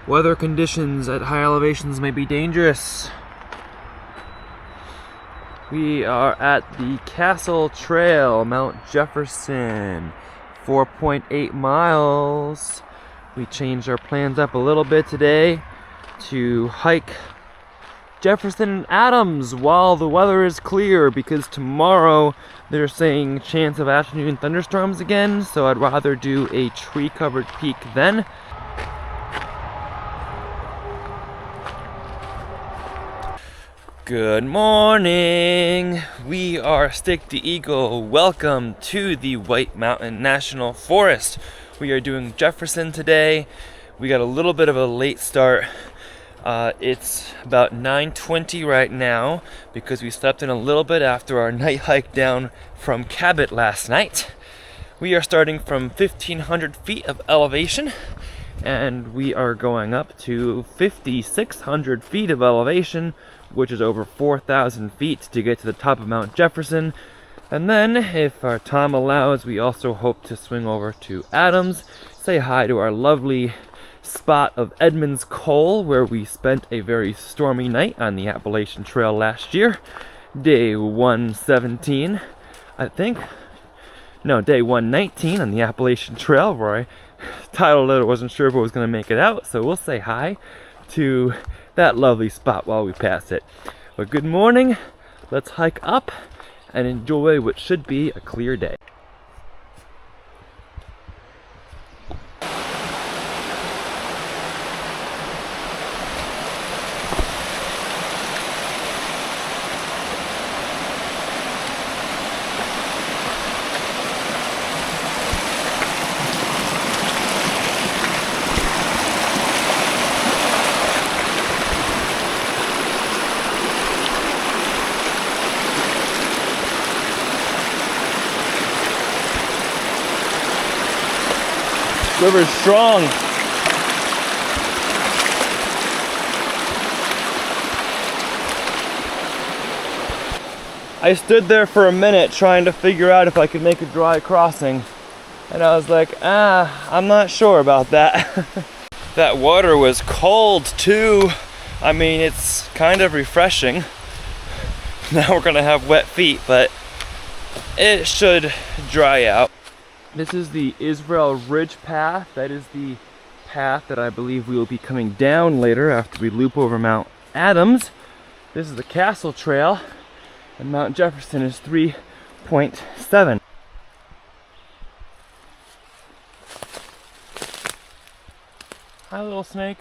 Weather conditions at high elevations may be dangerous. We are at the Castle Trail, Mount Jefferson, 4.8 miles. We changed our plans up a little bit today to hike Jefferson and Adams while the weather is clear, because tomorrow they're saying chance of afternoon thunderstorms again, so I'd rather do a tree-covered peak then. Good morning! We are Stick the Eagle. Welcome to the White Mountain National Forest. We are doing Jefferson today. We got a little bit of a late start. It's about 9:20 right now because we slept in a little bit after our night hike down from Cabot last night. We are starting from 1,500 feet of elevation, and we are going up to 5,600 feet of elevation, which is over 4,000 feet to get to the top of Mount Jefferson. And then, if our time allows, we also hope to swing over to Adams, say hi to our lovely spot of Edmonds Cole, where we spent a very stormy night on the Appalachian Trail last year. Day 117, I think. No, day 119 on the Appalachian Trail, where I titled it, I wasn't sure if it was going to make it out, so we'll say hi to that lovely spot while we pass it. But good morning, let's hike up and enjoy what should be a clear day. River's strong. I stood there for a minute trying to figure out if I could make a dry crossing, and I was like, I'm not sure about that. That water was cold too. I mean, it's kind of refreshing. Now we're gonna have wet feet, but it should dry out. This is the Israel Ridge Path. That is the path that I believe we will be coming down later after we loop over Mount Adams. This is the Castle Trail, and Mount Jefferson is 3.7. Hi, little snake.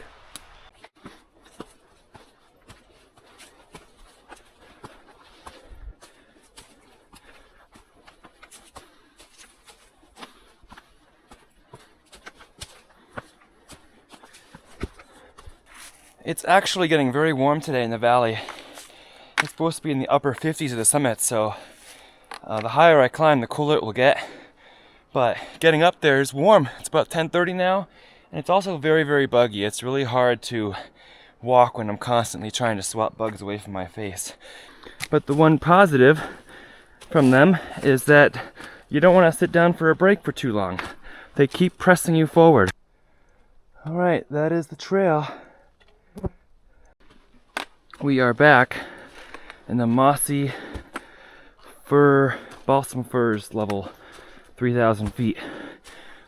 It's actually getting very warm today in the valley. It's supposed to be in the upper 50s at the summit, so the higher I climb, the cooler it will get. But getting up there is warm. It's about 10:30 now, and it's also very, very buggy. It's really hard to walk when I'm constantly trying to swat bugs away from my face. But the one positive from them is that you don't want to sit down for a break for too long. They keep pressing you forward. All right, that is the trail. We are back in the mossy fir, balsam firs level, 3,000 feet.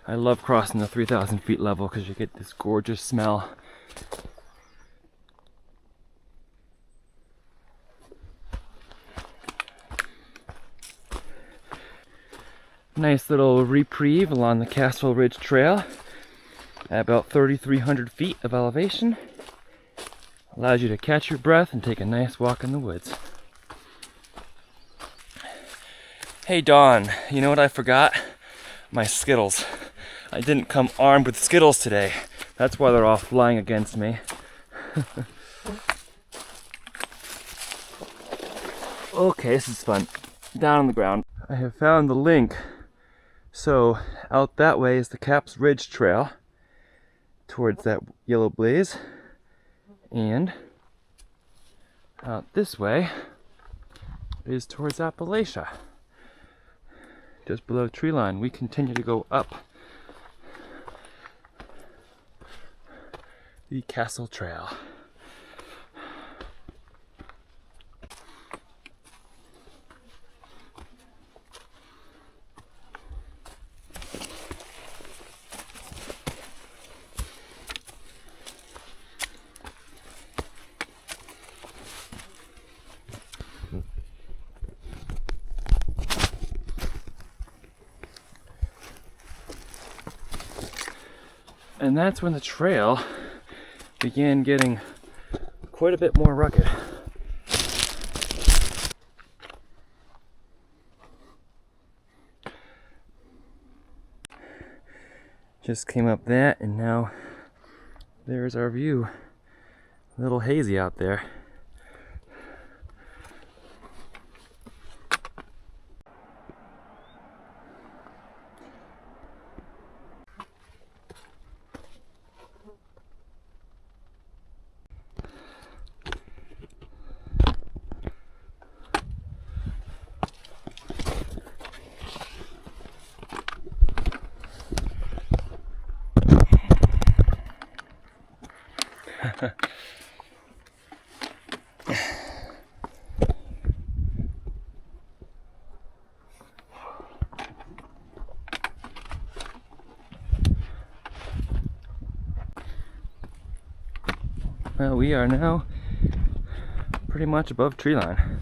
I love crossing the 3,000 feet level because you get this gorgeous smell. Nice little reprieve along the Castle Ridge Trail at about 3,300 feet of elevation. Allows you to catch your breath and take a nice walk in the woods. Hey Dawn, you know what I forgot? My Skittles. I didn't come armed with Skittles today. That's why they're all flying against me. Okay, this is fun. Down on the ground. I have found the link. So out that way is the Caps Ridge Trail towards that yellow blaze. And out this way is towards Appalachia. Just below tree line, we continue to go up the Castle Trail. And that's when the trail began getting quite a bit more rugged. Just came up that, and now there's our view. A little hazy out there. Well, we are now pretty much above tree line.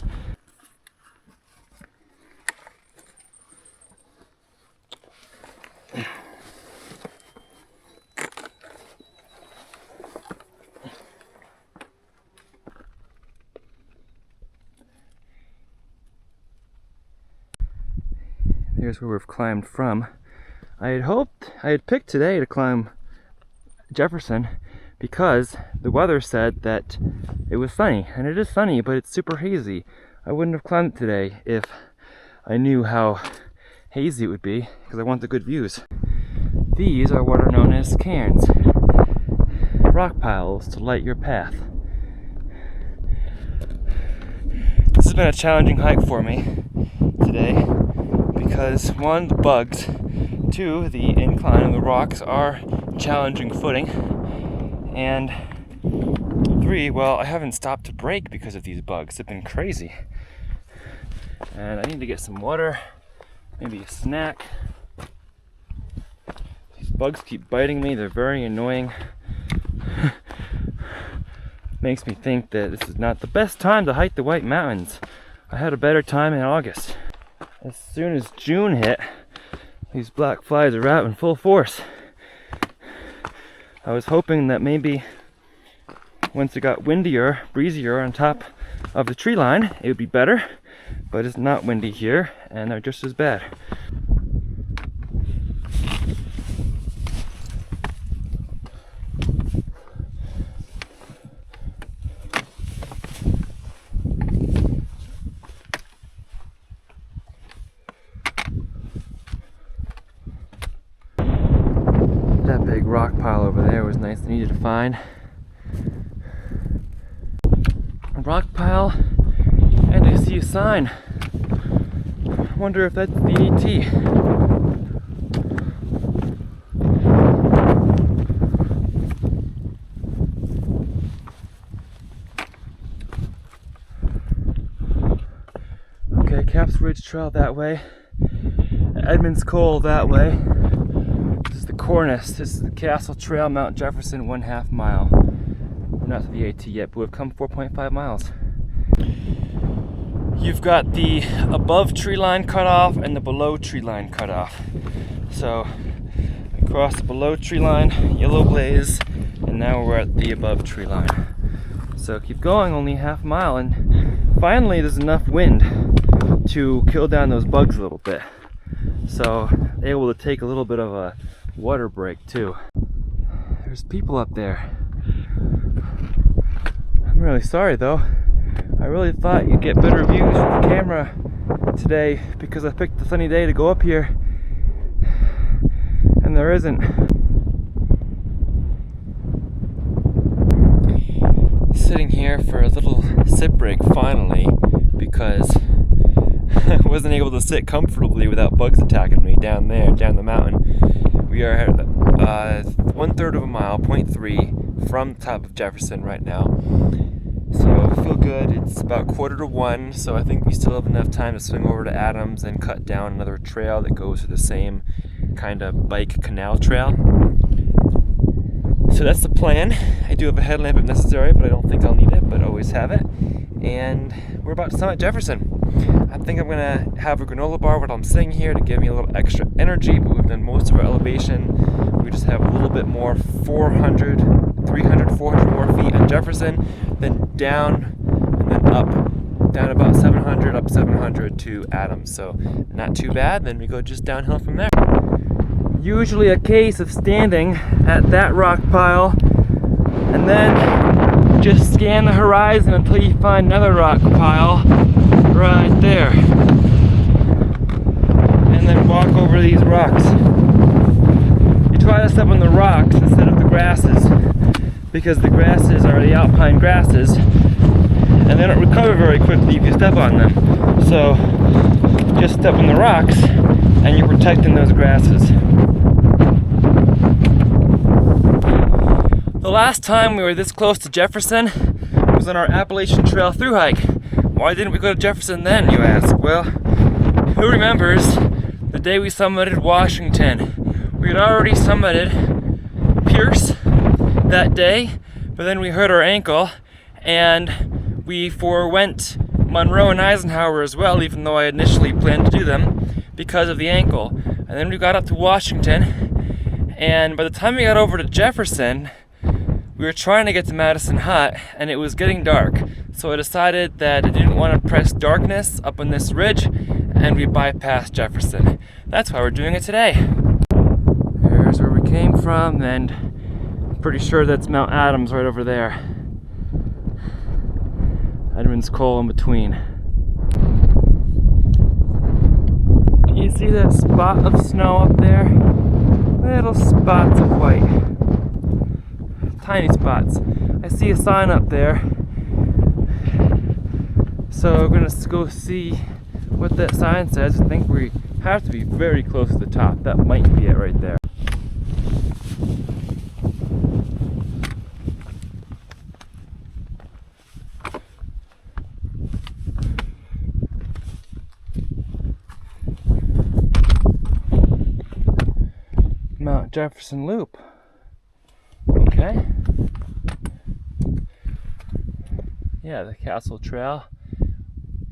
Here's where we've climbed from. I had picked today to climb Jefferson because the weather said that it was sunny, and it is sunny, but it's super hazy. I wouldn't have climbed it today if I knew how hazy it would be, because I want the good views. These are what are known as cairns, rock piles to light your path. This has been a challenging hike for me today because 1, the bugs, 2, the incline and the rocks are challenging footing, and 3, well, I haven't stopped to break because of these bugs. They've been crazy. And I need to get some water, maybe a snack. These bugs keep biting me, they're very annoying. Makes me think that this is not the best time to hike the White Mountains. I had a better time in August. As soon as June hit, these black flies are out in full force. I was hoping that maybe once it got windier, breezier on top of the tree line, it would be better, but it's not windy here, and they're just as bad. That big rock pile over there was nice and easy to find. A rock pile, and I see a sign. I wonder if that's the AT. Okay, Caps Ridge Trail that way. Edmonds Cole that way. This is the Cornice. This is the Castle Trail, Mount Jefferson, 1/2 mile. We're not to the AT yet, but we've come 4.5 miles. You've got the above tree line cutoff and the below tree line cutoff. So across the below tree line, yellow blaze, and now we're at the above tree line. So keep going, only 1/2 mile, and finally there's enough wind to kill down those bugs a little bit. So able to take a little bit of a water break too. There's people up there. I'm really sorry though. I really thought you'd get better views with the camera today because I picked a sunny day to go up here, and there isn't. Sitting here for a little sit break finally because I wasn't able to sit comfortably without bugs attacking me down there, down the mountain. We are at 1/3 of a mile, 0.3, from the top of Jefferson right now. So I feel good. It's about 1:45, so I think we still have enough time to swing over to Adams and cut down another trail that goes through the same kind of bike canal trail. So that's the plan. I do have a headlamp if necessary, but I don't think I'll need it, but always have it. And we're about to summit Jefferson. I think I'm gonna have a granola bar while I'm sitting here to give me a little extra energy, but we've done most of our elevation. We just have a little bit more, 400 more feet on Jefferson, then down and then up, down about 700, up 700 to Adams. So not too bad, then we go just downhill from there. Usually a case of standing at that rock pile and then just scan the horizon until you find another rock pile right there. And then walk over these rocks. You try to step on the rocks instead of the grasses, because the grasses are the alpine grasses and they don't recover very quickly if you step on them. So just step on the rocks and you're protecting those grasses. The last time we were this close to Jefferson was on our Appalachian Trail thru hike. Why didn't we go to Jefferson then, you ask? Well, who remembers the day we summited Washington? We had already summited Pierce that day, but then we hurt our ankle and we forewent Monroe and Eisenhower as well, even though I initially planned to do them because of the ankle. And then we got up to Washington, and by the time we got over to Jefferson, we were trying to get to Madison Hut and it was getting dark. So I decided that I didn't want to press darkness up on this ridge and we bypassed Jefferson. That's why we're doing it today. Here's where we came from, and I'm pretty sure that's Mount Adams right over there. Edmonds Cole in between. Do you see that spot of snow up there? Little spots of white. Tiny spots. I see a sign up there. So we're gonna go see what that sign says. I think we have to be very close to the top. That might be it right there. Mount Jefferson Loop. Okay. Yeah, the Castle Trail.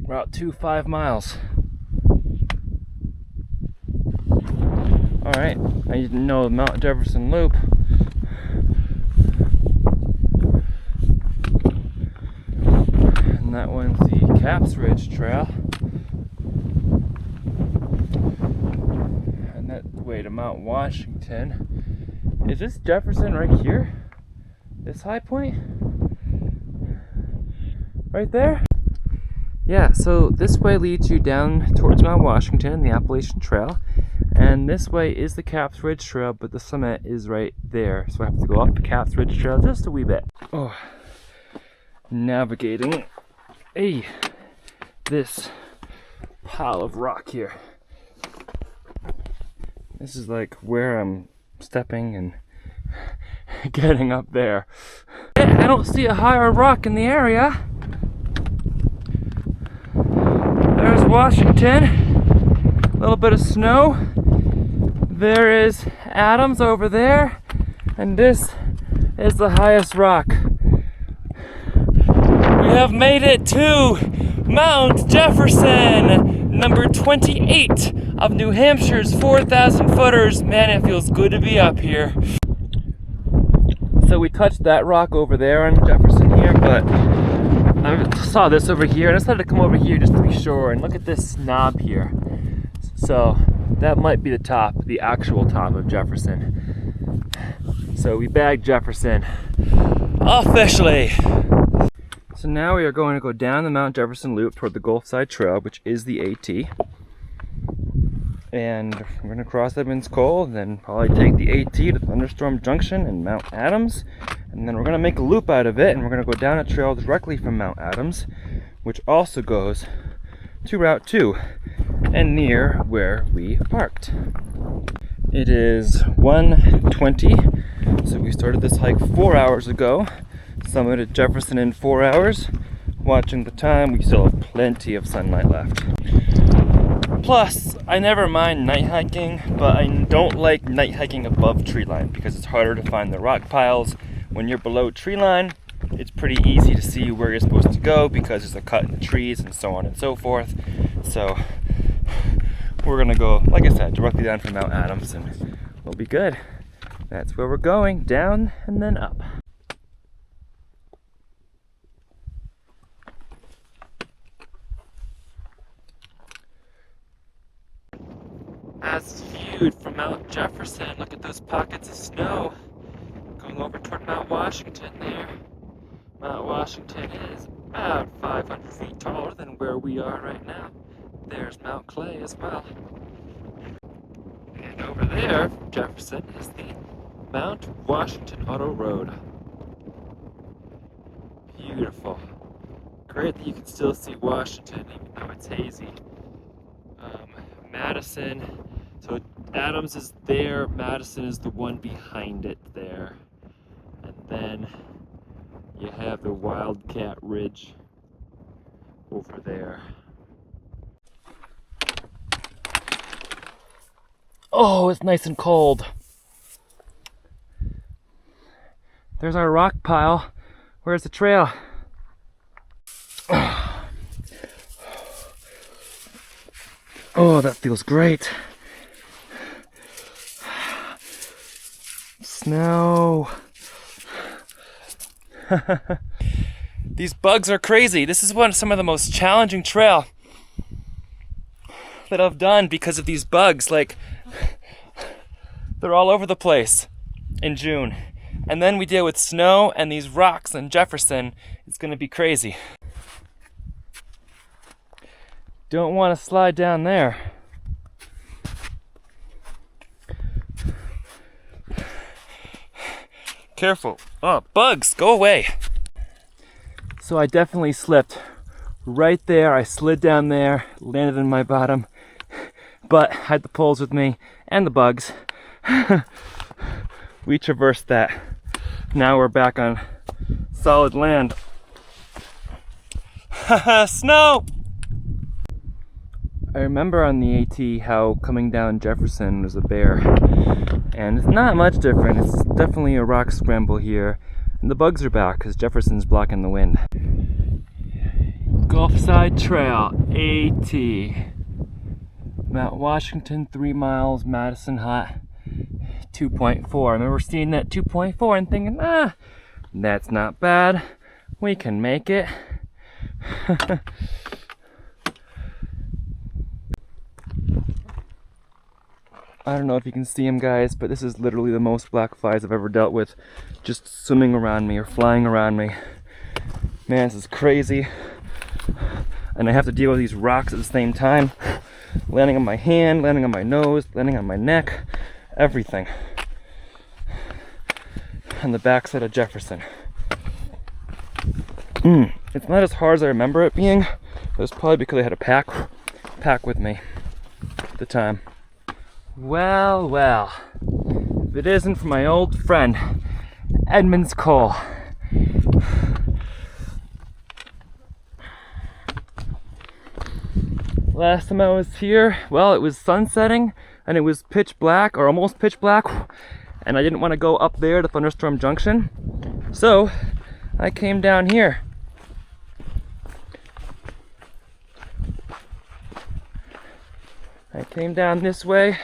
Route 5 miles. Alright, I didn't know the Mount Jefferson Loop. And that one's the Caps Ridge Trail. And that way to Mount Washington. Is this Jefferson right here? This high point? Right there? Yeah, so this way leads you down towards Mount Washington, the Appalachian Trail. And this way is the Caps Ridge Trail, but the summit is right there. So I have to go up the Caps Ridge Trail just a wee bit. Oh, navigating this pile of rock here. This is like where I'm stepping and getting up there. I don't see a higher rock in the area. There's Washington, a little bit of snow. There is Adams over there, and this is the highest rock. We have made it to Mount Jefferson, number 28 of New Hampshire's 4,000 footers. Man, it feels good to be up here. So we touched that rock over there on Jefferson here, but I saw this over here and I decided to come over here just to be sure, and look at this knob here. So that might be the top, the actual top of Jefferson. So we bagged Jefferson officially. So now we are going to go down the Mount Jefferson Loop toward the Gulfside Trail, which is the AT. And we're going to cross Edmonds Cole, then probably take the AT to Thunderstorm Junction and Mount Adams. And then we're going to make a loop out of it, and we're going to go down a trail directly from Mount Adams, which also goes to Route 2 and near where we parked. It is 1:20, so we started this hike 4 hours ago. Summited Jefferson in 4 hours. Watching the time, we still have plenty of sunlight left. Plus, I never mind night hiking, but I don't like night hiking above tree line because it's harder to find the rock piles. When you're below tree line, it's pretty easy to see where you're supposed to go because there's a cut in the trees and so on and so forth. So we're gonna go, like I said, directly down from Mount Adams and we'll be good. That's where we're going, down and then up. As viewed from Mount Jefferson, look at those pockets of snow going over toward Mount Washington there. Mount Washington is about 500 feet taller than where we are right now. There's Mount Clay as well. And over there, from Jefferson, is the Mount Washington Auto Road. Beautiful. Great that you can still see Washington even though it's hazy. Madison, so Adams is there, Madison is the one behind it there. And then you have the Wildcat Ridge over there. Oh, it's nice and cold. There's our rock pile. Where's the trail? Oh, that feels great. Snow. These bugs are crazy. This is some of the most challenging trail that I've done because of these bugs. Like, they're all over the place in June. And then we deal with snow and these rocks in Jefferson. It's gonna be crazy. Don't want to slide down there. Careful. Oh, bugs, go away. So I definitely slipped right there. I slid down there, landed in my bottom, but had the poles with me and the bugs. We traversed that. Now we're back on solid land. Snow! I remember on the AT how coming down Jefferson was a bear, and it's not much different. It's definitely a rock scramble here, and the bugs are back because Jefferson's blocking the wind. Gulfside Trail, AT. Mount Washington, 3 miles, Madison Hot, 2.4. I remember seeing that 2.4 and thinking, that's not bad. We can make it. I don't know if you can see them, guys, but this is literally the most black flies I've ever dealt with, just swimming around me or flying around me. Man, this is crazy. And I have to deal with these rocks at the same time. Landing on my hand, landing on my nose, landing on my neck, everything. On the backside of Jefferson. It's not as hard as I remember it being, but it's probably because I had a pack with me at the time. Well, well, if it isn't for my old friend, Edmonds Cole. Last time I was here, well, it was sunsetting and it was pitch black or almost pitch black, and I didn't want to go up there to Thunderstorm Junction, so I came down here. I came down this way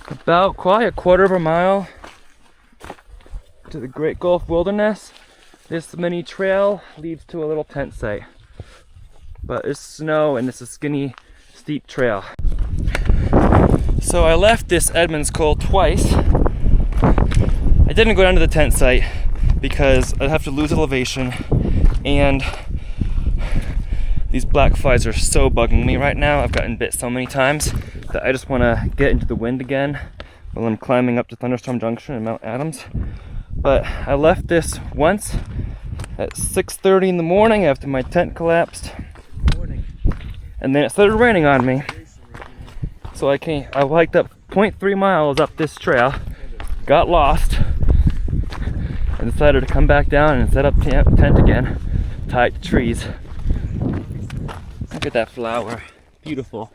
about quite a quarter of a mile to the Great Gulf Wilderness. This mini trail leads to a little tent site, but it's snow and it's a skinny, steep trail. So I left this Edmonds Cole twice. I didn't go down to the tent site because I'd have to lose elevation, and these black flies are so bugging me right now. I've gotten bit so many times that I just want to get into the wind again while I'm climbing up to Thunderstorm Junction and Mount Adams. But I left this once at 6:30 in the morning after my tent collapsed. And then it started raining on me. So So I hiked up 0.3 miles up this trail, got lost, and decided to come back down and set up tent again, tied to trees. Look at that flower, beautiful.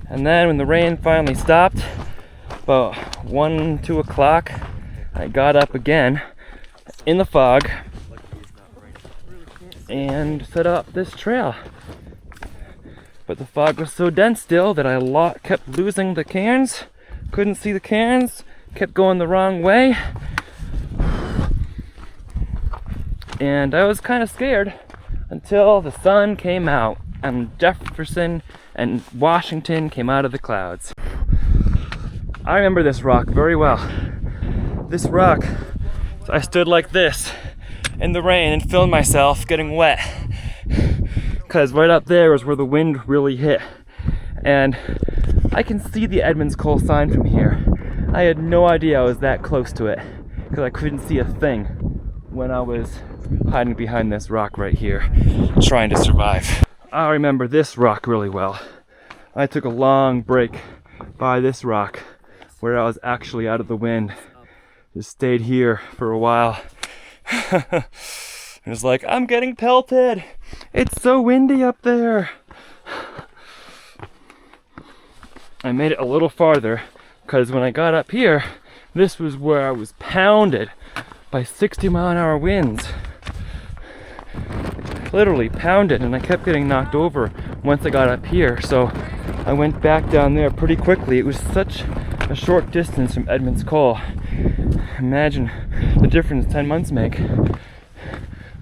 And then when the rain finally stopped, about 1, 2 o'clock, I got up again in the fog and set up this trail. But the fog was so dense still that I kept losing the cairns, couldn't see the cairns, kept going the wrong way. And I was kind of scared until the sun came out and Jefferson and Washington came out of the clouds. I remember this rock very well. This rock, I stood like this in the rain and filmed myself getting wet, because right up there is where the wind really hit. And I can see the Edmonds Coal sign from here. I had no idea I was that close to it, because I couldn't see a thing when I was hiding behind this rock right here, trying to survive. I remember this rock really well. I took a long break by this rock where I was actually out of the wind. Just stayed here for a while. It was like, I'm getting pelted. It's so windy up there. I made it a little farther because when I got up here, this was where I was pounded by 60-mile-an-hour winds. Literally pounded, and I kept getting knocked over once I got up here. So I went back down there pretty quickly. It was such a short distance from Edmonds Coal. Imagine the difference 10 months make.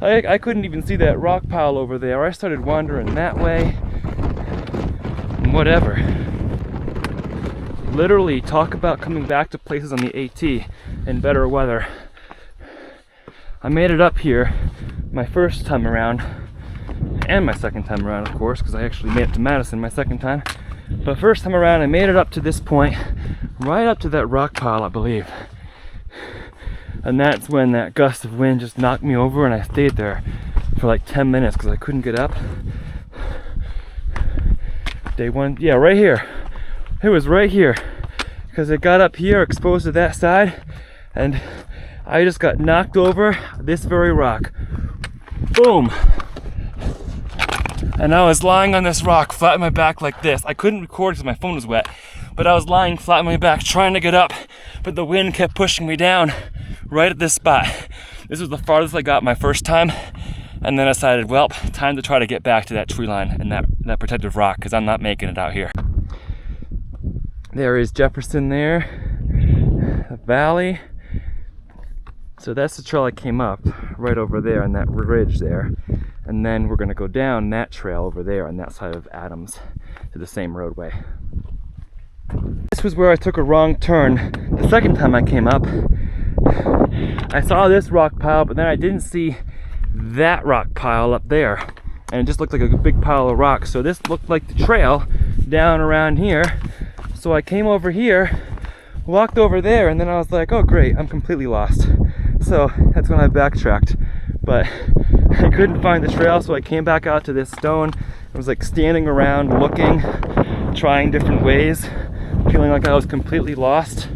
I couldn't even see that rock pile over there. I started wandering that way. Whatever. Literally, talk about coming back to places on the AT in better weather. I made it up here my first time around, and my second time around, of course, because I actually made it to Madison my second time. But first time around, I made it up to this point, right up to that rock pile, I believe. And that's when that gust of wind just knocked me over, and I stayed there for like 10 minutes because I couldn't get up. Day one, yeah, right here. It was right here because it got up here, exposed to that side, and I just got knocked over this very rock. Boom! And I was lying on this rock, flat on my back like this. I couldn't record because my phone was wet, but I was lying flat on my back trying to get up, but the wind kept pushing me down right at this spot. This was the farthest I got my first time, and then I decided, well, time to try to get back to that tree line and that protective rock, because I'm not making it out here. There is Jefferson there, the valley. So that's the trail I came up, right over there on that ridge there. And then we're gonna go down that trail over there on that side of Adams to the same roadway. This was where I took a wrong turn the second time I came up. I saw this rock pile, but then I didn't see that rock pile up there. And it just looked like a big pile of rocks. So this looked like the trail down around here. So I came over here, walked over there, and then I was like, oh great, I'm completely lost. So that's when I backtracked. But I couldn't find the trail, so I came back out to this stone. I was like standing around looking, trying different ways, feeling like I was completely lost,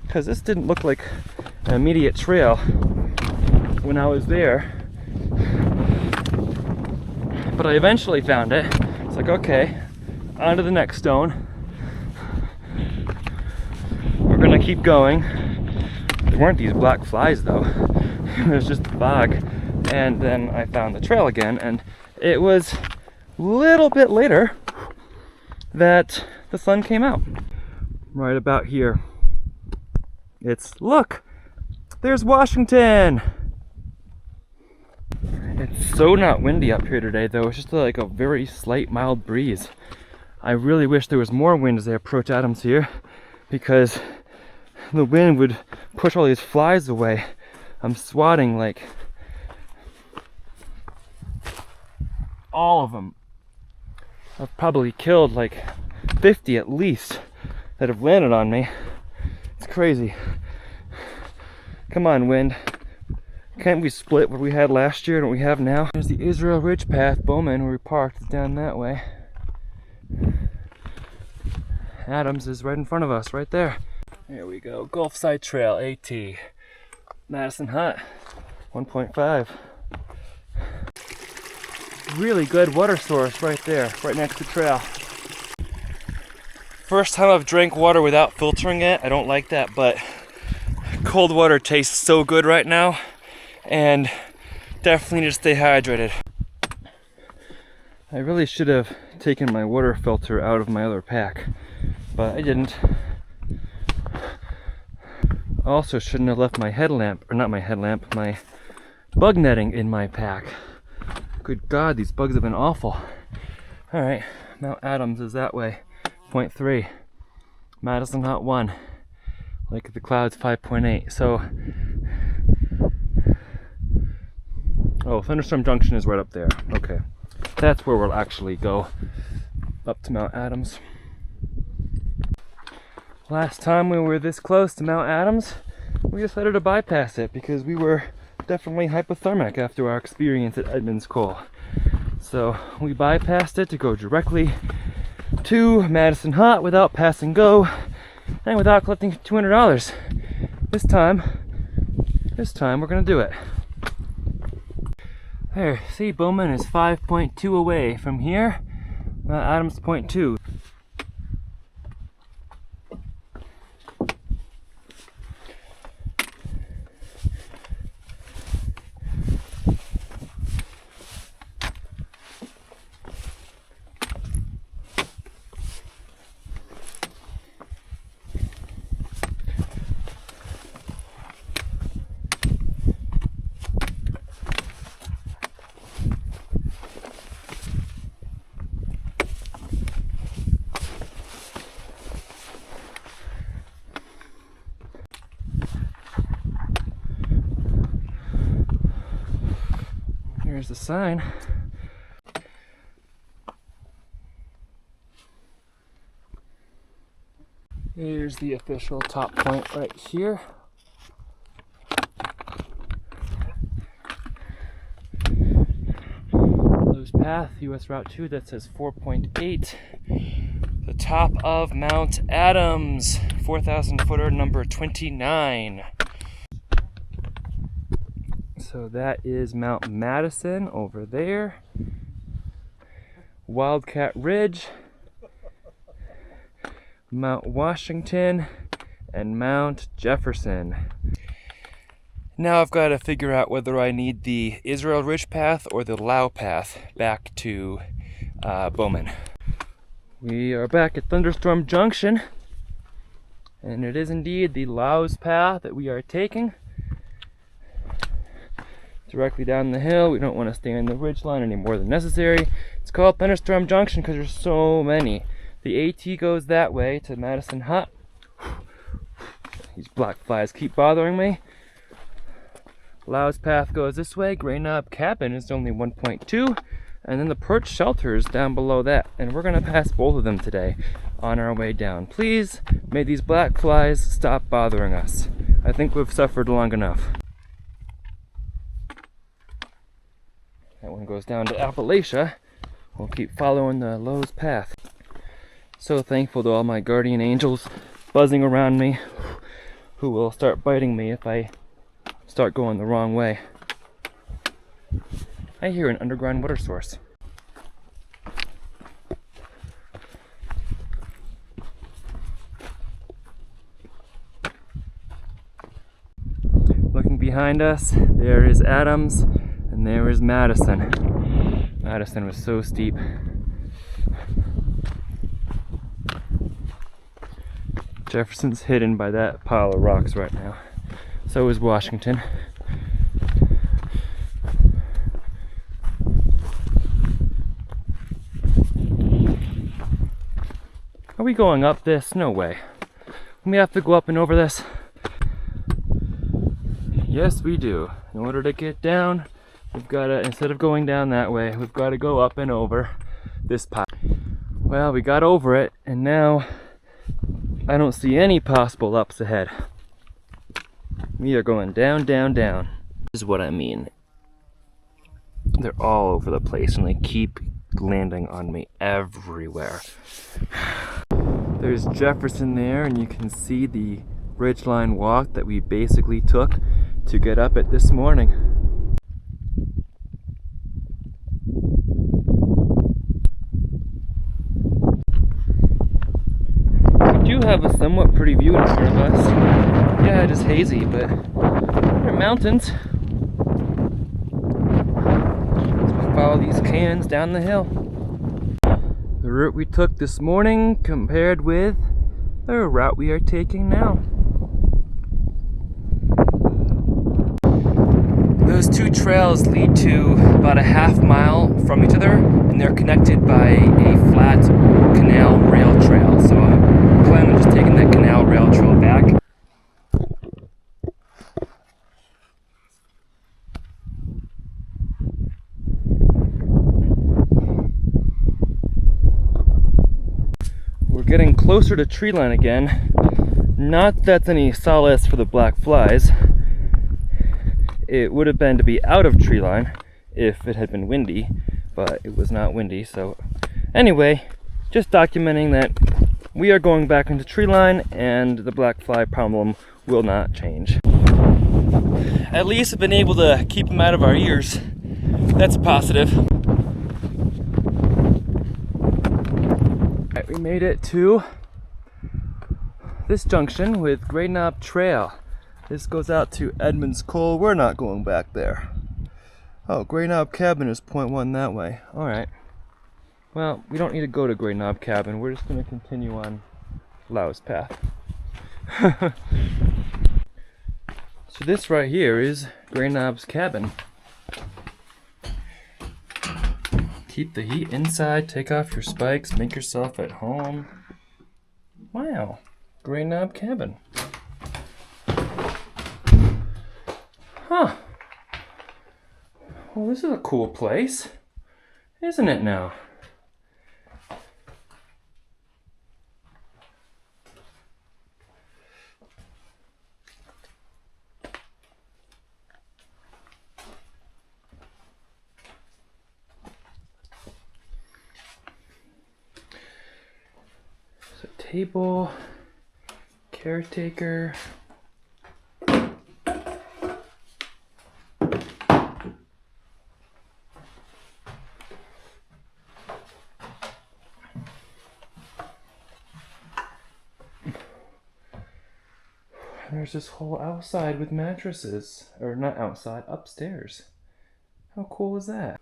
because this didn't look like an immediate trail when I was there. But I eventually found it. It's like, okay, on to the next stone. We're gonna keep going. There weren't these black flies though. It was just fog. And then I found the trail again, and it was a little bit later that the sun came out. Right about here. Look, there's Washington. It's so not windy up here today though. It's just like a very slight mild breeze. I really wish there was more wind as I approach Adams here, because the wind would push all these flies away. I'm swatting like all of them. I've probably killed like 50 at least that have landed on me. It's crazy. Come on, wind. Can't we split what we had last year and what we have now? There's the Israel Ridge Path, Bowman, where we parked. It's down that way. Adams is right in front of us, right there. Here we go, Gulfside Trail, AT. Madison Hut, 1.5. Really good water source right there, right next to the trail. First time I've drank water without filtering it. I don't like that, but cold water tastes so good right now, and definitely need to stay hydrated. I really should have taken my water filter out of my other pack, but I didn't. I also shouldn't have left my headlamp, or not my headlamp, my bug netting in my pack. Good God, these bugs have been awful. All right, Mount Adams is that way, 0.3. Madison Hut 1, Lake of the Clouds 5.8. So, oh, Thunderstorm Junction is right up there. Okay, that's where we'll actually go, up to Mount Adams. Last time we were this close to Mount Adams, we decided to bypass it because we were definitely hypothermic after our experience at Edmonds Cole. So we bypassed it to go directly to Madison Hut without passing go and without collecting $200. This time we're gonna do it. There, see, Bowman is 5.2 away from here. Mount Adams 0.2. Here's the sign. Here's the official top point right here. Lowe's Path, US Route 2, that says 4.8. The top of Mount Adams, 4,000 footer number 29. So that is Mount Madison over there, Wildcat Ridge, Mount Washington, and Mount Jefferson. Now I've got to figure out whether I need the Israel Ridge Path or the Lau Path back to Bowman. We are back at Thunderstorm Junction, and it is indeed the Lau's Path that we are taking. Directly down the hill. We don't want to stay on the ridge line any more than necessary. It's called Thunderstorm Junction because there's so many. The AT goes that way to Madison Hut. These black flies keep bothering me. Lau's Path goes this way. Gray Knob Cabin is only 1.2, and then the perch shelter is down below that, and we're gonna pass both of them today on our way down. Please, may these black flies stop bothering us. I think we've suffered long enough. That one goes down to Appalachia. We'll keep following the Lowe's Path. So thankful to all my guardian angels buzzing around me, who will start biting me if I start going the wrong way. I hear an underground water source. Looking behind us, there is Adams. And there is Madison. Madison was so steep. Jefferson's hidden by that pile of rocks right now. So is Washington. Are we going up this? No way. We have to go up and over this. Yes, we do. In order to get down, we've got to, instead of going down that way, we've got to go up and over this pile. Well, we got over it, and now I don't see any possible ups ahead. We are going down, down, down. This is what I mean. They're all over the place, and they keep landing on me everywhere. There's Jefferson there, and you can see the ridgeline walk that we basically took to get up it this morning. We do have a somewhat pretty view in front of us. Yeah, it is hazy, but there are mountains. Let's follow these canyons down the hill. The route we took this morning compared with the route we are taking now. Those two trails lead to about a half-mile from each other, and they're connected by a flat canal rail trail. So I'm planning on just taking that canal rail trail back. We're getting closer to tree line again. Not that that's any solace for the black flies. It would have been to be out of tree line if it had been windy, but it was not windy. So anyway, just documenting that we are going back into tree line and the black fly problem will not change. At least I've been able to keep them out of our ears. That's positive. Alright, we made it to this junction with Grey Knob Trail. This goes out to Edmonds Cole. We're not going back there. Oh, Grey Knob Cabin is 0.1 that way. Alright. Well, we don't need to go to Grey Knob Cabin. We're just going to continue on Lau's path. So this right here is Grey Knob's cabin. Keep the heat inside, take off your spikes, make yourself at home. Wow, Grey Knob Cabin. Huh. Well, this is a cool place, isn't it now? So table, caretaker. There's this whole outside with mattresses, or not outside, upstairs. How cool is that?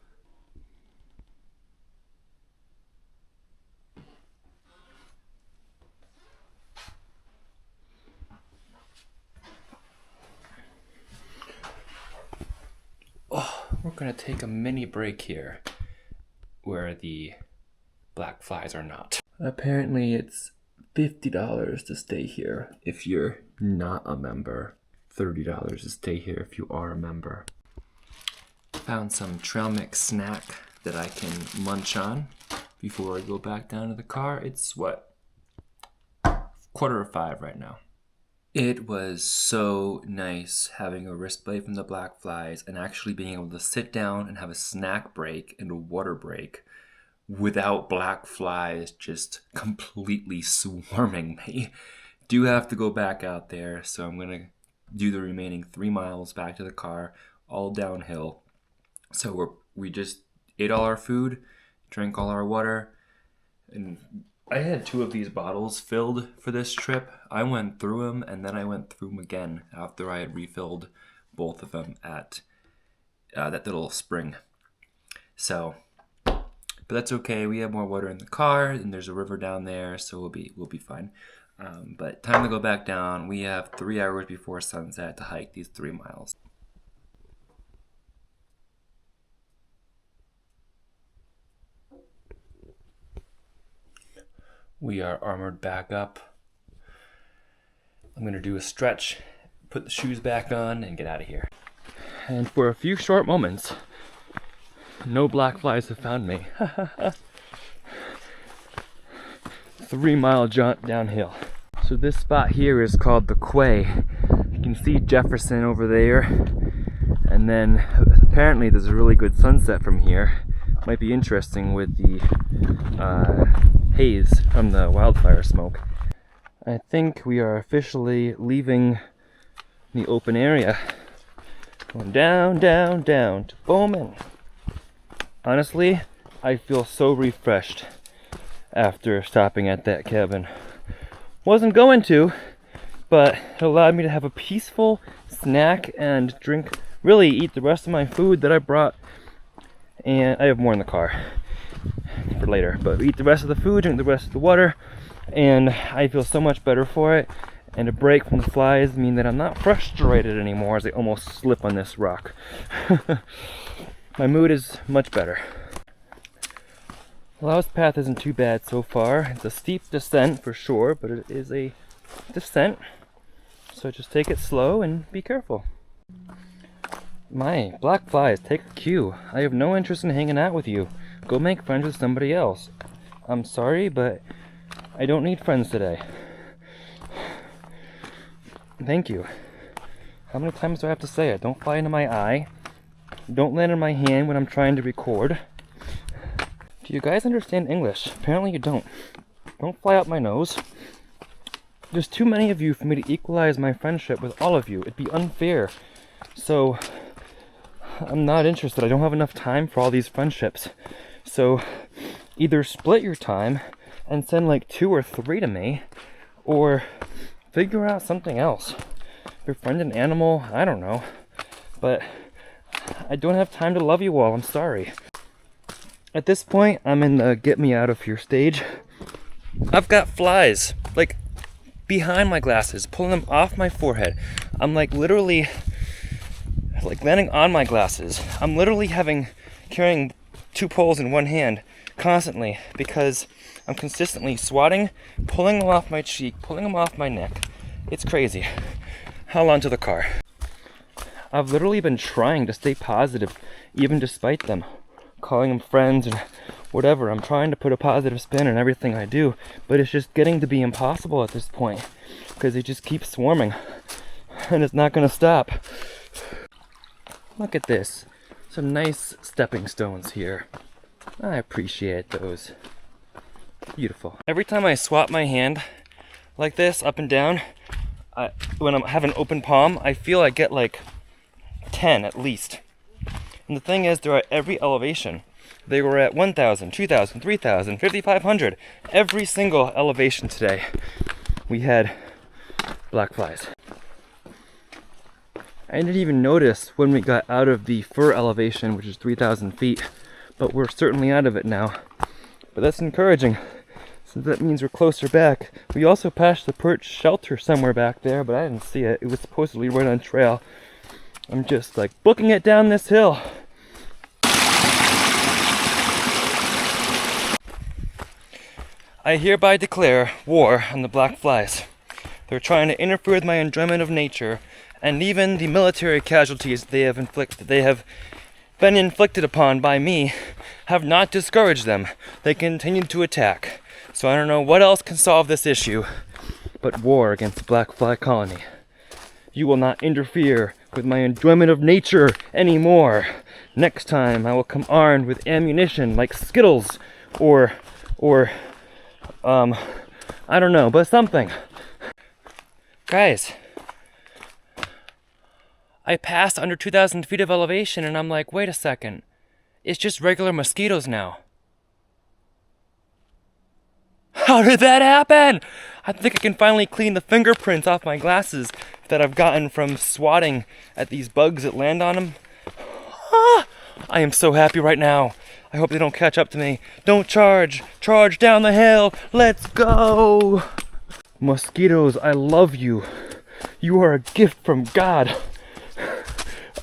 Oh, we're gonna take a mini break here where the black flies are not. Apparently it's $50 to stay here if you're not a member. $30 to stay here if you are a member. Found some trail mix snack that I can munch on before I go back down to the car. It's what? 4:45 right now. It was so nice having a wrist blade from the black flies and actually being able to sit down and have a snack break and a water break without black flies just completely swarming me. Do have to go back out there, so I'm gonna do the remaining 3 miles back to the car, all downhill. So we just ate all our food, drank all our water, and I had 2 of these bottles filled for this trip. I went through them, and then I went through them again after I had refilled both of them at that little spring. So, but that's okay. We have more water in the car, and there's a river down there, so we'll be fine. But time to go back down. We have 3 hours before sunset to hike these 3 miles. We are armored back up. I'm gonna do a stretch, put the shoes back on, and get out of here. And for a few short moments, no black flies have found me. 3 mile jaunt downhill. So this spot here is called the Quay. You can see Jefferson over there. And then apparently there's a really good sunset from here. Might be interesting with the haze from the wildfire smoke. I think we are officially leaving the open area. Going down, down, down to Bowman. Honestly, I feel so refreshed after stopping at that cabin. Wasn't going to, but it allowed me to have a peaceful snack and drink, really eat the rest of my food that I brought. And I have more in the car for later, but eat the rest of the food, drink the rest of the water, and I feel so much better for it. And a break from the flies mean that I'm not frustrated anymore as I almost slip on this rock. My mood is much better. Laos path isn't too bad so far. It's a steep descent for sure, but it is a descent. So just take it slow and be careful. My black flies, take a cue. I have no interest in hanging out with you. Go make friends with somebody else. I'm sorry, but I don't need friends today. Thank you. How many times do I have to say it? Don't fly into my eye. Don't land in my hand when I'm trying to record. Do you guys understand English? Apparently you don't. Don't fly up my nose. There's too many of you for me to equalize my friendship with all of you. It'd be unfair. So, I'm not interested. I don't have enough time for all these friendships. So, either split your time and send like 2 or 3 to me, or figure out something else. Befriend an animal, I don't know. But I don't have time to love you all, I'm sorry. At this point, I'm in the get me out of here stage. I've got flies, like, behind my glasses, pulling them off my forehead. I'm like literally, like landing on my glasses. I'm literally carrying 2 poles in one hand constantly because I'm consistently swatting, pulling them off my cheek, pulling them off my neck. It's crazy. How on to the car? I've literally been trying to stay positive, even despite them. Calling them friends and whatever. I'm trying to put a positive spin on everything I do, but it's just getting to be impossible at this point because they just keep swarming and it's not going to stop. Look at this. Some nice stepping stones here. I appreciate those. Beautiful. Every time I swap my hand like this up and down, when I'm having open palm, I feel I get like 10 at least. And the thing is, they're at every elevation. They were at 1,000, 2,000, 3,000, 5,500. Every single elevation today, we had black flies. I didn't even notice when we got out of the fur elevation, which is 3,000 feet, but we're certainly out of it now. But that's encouraging, so that means we're closer back. We also passed the perch shelter somewhere back there, but I didn't see it. It was supposedly right on trail. I'm just like booking it down this hill. I hereby declare war on the black flies. They're trying to interfere with my enjoyment of nature, and even the military casualties they have been inflicted upon by me have not discouraged them. They continue to attack. So I don't know what else can solve this issue, but war against the black fly colony. You will not interfere with my enjoyment of nature anymore. Next time I will come armed with ammunition like Skittles or I don't know, but something. Guys, I passed under 2,000 feet of elevation and I'm like, wait a second, it's just regular mosquitoes now. How did that happen? I think I can finally clean the fingerprints off my glasses that I've gotten from swatting at these bugs that land on them. Ah, I am so happy right now. I hope they don't catch up to me. Don't charge. Charge down the hill. Let's go. Mosquitoes, I love you. You are a gift from God,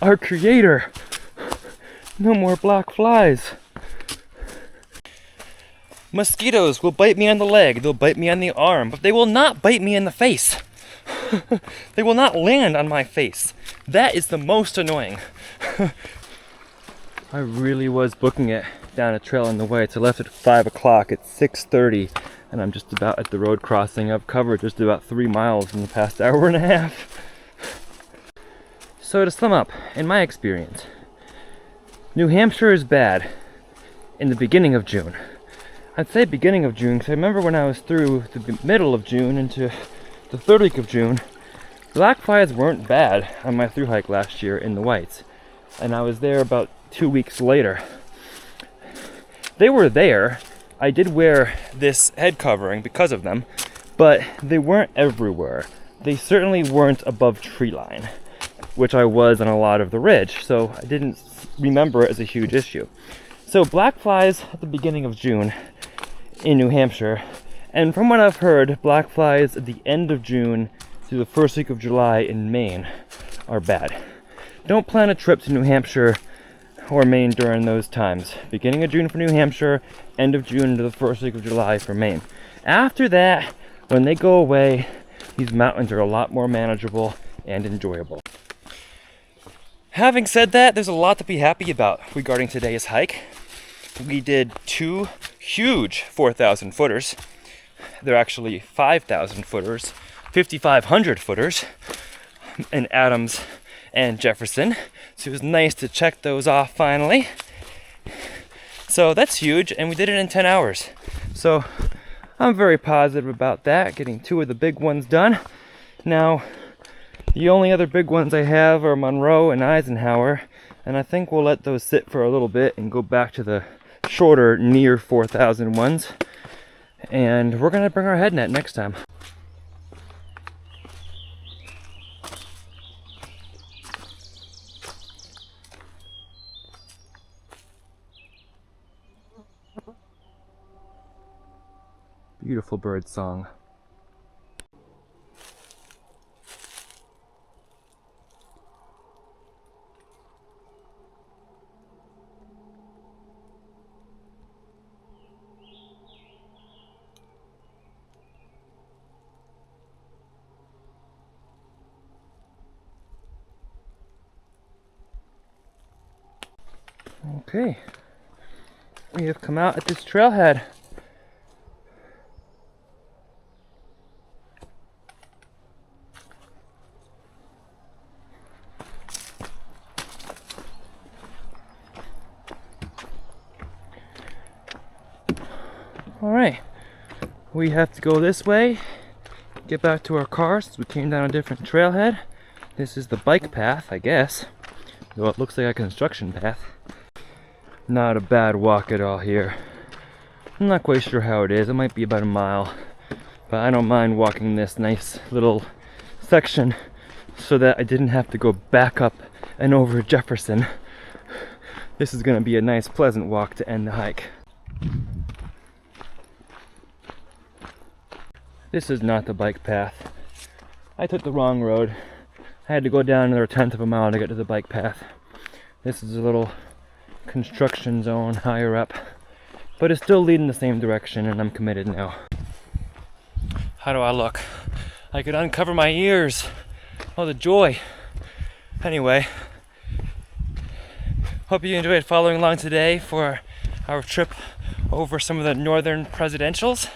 our creator. No more black flies. Mosquitoes will bite me on the leg, they'll bite me on the arm, but they will not bite me in the face. They will not land on my face. That is the most annoying. I really was booking it down a trail in the Whites. I left at 5 o'clock. It's 6:30, and I'm just about at the road crossing. I've covered just about 3 miles in the past hour and a half. So to sum up, in my experience, New Hampshire is bad in the beginning of June. I'd say beginning of June, because I remember when I was through the middle of June into the third week of June, black flies weren't bad on my thru hike last year in the whites. And I was there about 2 weeks later. They were there. I did wear this head covering because of them, but they weren't everywhere. They certainly weren't above tree line, which I was on a lot of the ridge, so I didn't remember it as a huge issue. So black flies at the beginning of June in New Hampshire, and from what I've heard, black flies at the end of June through the first week of July in Maine are bad. Don't plan a trip to New Hampshire or Maine during those times. Beginning of June for New Hampshire, end of June to the first week of July for Maine. After that, when they go away, these mountains are a lot more manageable and enjoyable. Having said that, there's a lot to be happy about regarding today's hike. We did 2 huge 4,000 footers. They're actually 5,000 footers, 5,500 footers in Adams and Jefferson. So it was nice to check those off finally. So that's huge, and we did it in 10 hours. So I'm very positive about that, getting 2 of the big ones done. Now, the only other big ones I have are Monroe and Eisenhower, and I think we'll let those sit for a little bit and go back to the shorter, near 4,000 ones. And we're gonna bring our head net next time. Beautiful bird song. Okay, we have come out at this trailhead. Alright, we have to go this way, get back to our car since we came down a different trailhead. This is the bike path, I guess, though it looks like a construction path. Not a bad walk at all here. I'm not quite sure how it is, it might be about a mile, but I don't mind walking this nice little section so that I didn't have to go back up and over Jefferson. This is going to be a nice pleasant walk to end the hike. This is not the bike path. I took the wrong road. I had to go down another 1/10 of a mile to get to the bike path. This is a little construction zone higher up, but it's still leading the same direction, and I'm committed now. How do I look? I could uncover my ears. Oh, the joy. Anyway, hope you enjoyed following along today for our trip over some of the northern presidentials.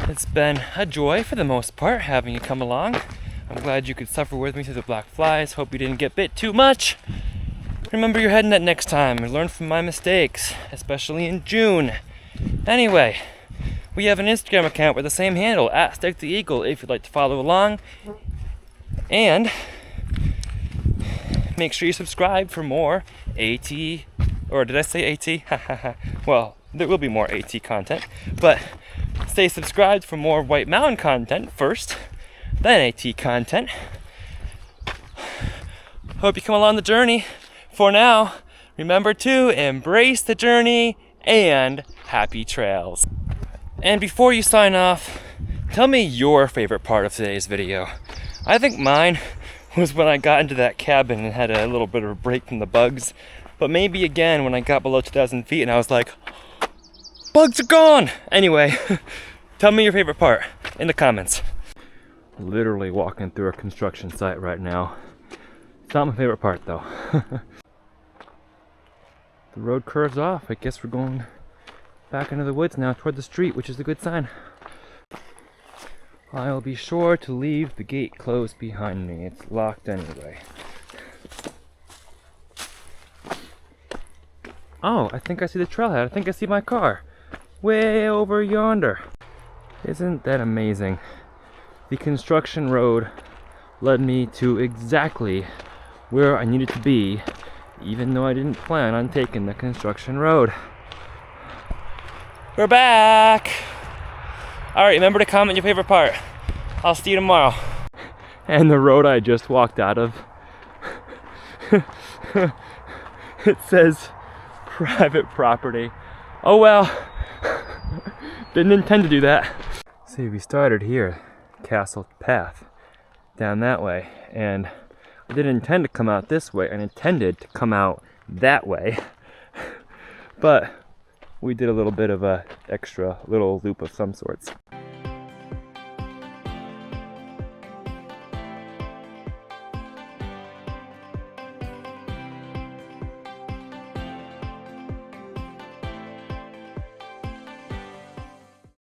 It's been a joy for the most part having you come along. I'm glad you could suffer with me through the black flies. Hope you didn't get bit too much. Remember your head net next time and learn from my mistakes, especially in June. Anyway, we have an Instagram account with the same handle, @StickTheEagle, if you'd like to follow along. And make sure you subscribe for more AT, or did I say AT? Well, there will be more AT content, but stay subscribed for more White Mountain content first, then AT content. Hope you come along the journey. For now, remember to embrace the journey and happy trails. And before you sign off, tell me your favorite part of today's video. I think mine was when I got into that cabin and had a little bit of a break from the bugs, but maybe again when I got below 2,000 feet and I was like, bugs are gone! Anyway, tell me your favorite part in the comments. Literally walking through a construction site right now. It's not my favorite part though. The road curves off. I guess we're going back into the woods now toward the street, which is a good sign. I'll be sure to leave the gate closed behind me. It's locked anyway. Oh, I think I see the trailhead. I think I see my car. way over yonder. Isn't that amazing? The construction road led me to exactly where I needed to be, even though I didn't plan on taking the construction road. We're back! Alright, remember to comment your favorite part. I'll see you tomorrow. And the road I just walked out of, it says private property. Oh well, didn't intend to do that. See, we started here, Castle Path, down that way, and I didn't intend to come out this way. I intended to come out that way, but we did a little bit of a extra little loop of some sorts.